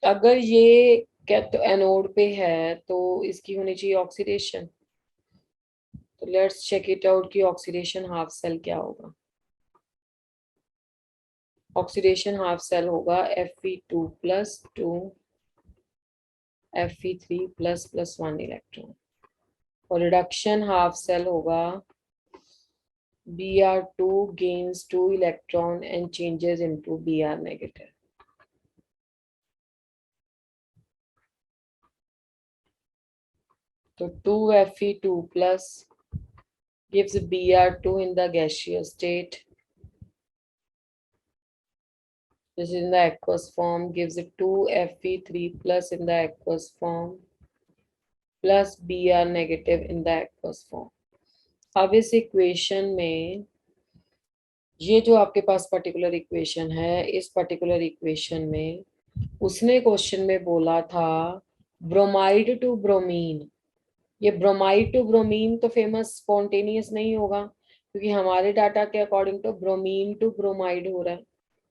अगर ये कैथो एनोड पे है तो इसकी होनी चाहिए ऑक्सीडेशन। तो लेट्स चेक इट आउट कि ऑक्सीडेशन हाफ सेल क्या होगा। ऑक्सीडेशन हाफ सेल होगा Fe2 plus 2 Fe3 plus plus 1 electron, और रिडक्शन हाफ सेल होगा Br2 gains 2 electron and changes into Br negative. So 2Fe2 plus gives Br2 in the gaseous state. This is in the aqueous form, gives it 2Fe3 plus in the aqueous form plus Br negative in the aqueous form. अब इस equation में ये जो आपके पास particular equation है, इस particular equation में उसने क्वेश्चन में बोला था ब्रोमाइड टू ब्रोमीन। ये ब्रोमाइड टू ब्रोमीन तो फेमस स्पॉन्टेनियस नहीं होगा, क्योंकि हमारे डाटा के अकॉर्डिंग तो ब्रोमीन टू ब्रोमाइड हो रहा है,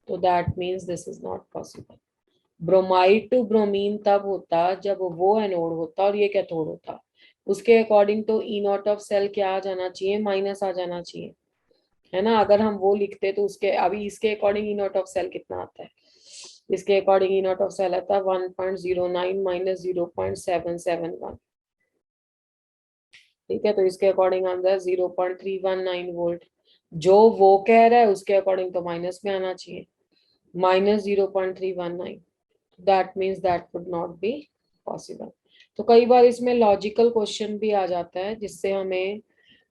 तो that means this is not possible. Bromide to bromine तब होता जब वो एनोड होता और ये कैथोड होता। उसके अकॉर्डिंग तो ई नॉट ऑफ सेल क्या आ जाना चाहिए, माइनस आ जाना चाहिए, है ना। अगर हम वो लिखते तो उसके अभी इसके according E not of cell कितना आता है, इसके according E not of cell आता है 1.09 माइनस 0.771। ठीक है, तो इसके अकॉर्डिंग आंसर 0.319 वोल्ट। जो वो कह रहा है उसके अकॉर्डिंग तो माइनस में आना चाहिए, minus 0.319। That means that would not be possible. तो कई बार इसमें लॉजिकल क्वेश्चन भी आ जाता है जिससे हमें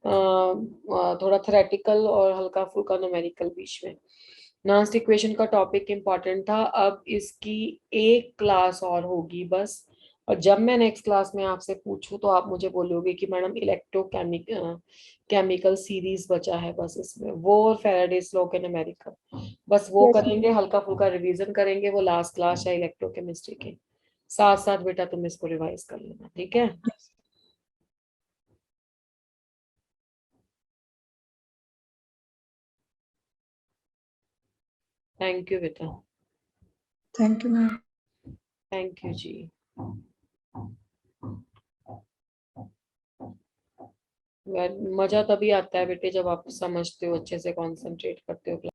थोड़ा थ्योरेटिकल और हल्का फुल्का न्यूमेरिकल बीच में। लास्ट इक्वेशन का टॉपिक इम्पॉर्टेंट था, अब इसकी एक क्लास और होगी बस, और जब मैं नेक्स्ट क्लास में आपसे पूछूं तो आप मुझे बोलोगे कि मैडम केमिकल सीरीज बचा है बस इसमें, वो और फैराडेस लॉ के न्यूमेरिकल, बस वो Yes, करेंगे, हल्का फुल्का रिवीजन करेंगे, वो लास्ट क्लास है इलेक्ट्रोकेमिस्ट्री के। साथ साथ बेटा तुम इसको रिवाइज कर लेना, ठीक है। थैंक यू बेटा, Thank you, ma'am. Thank you ji. मजा तभी आता है बेटे जब आप समझते हो, अच्छे से कंसंट्रेट करते हो।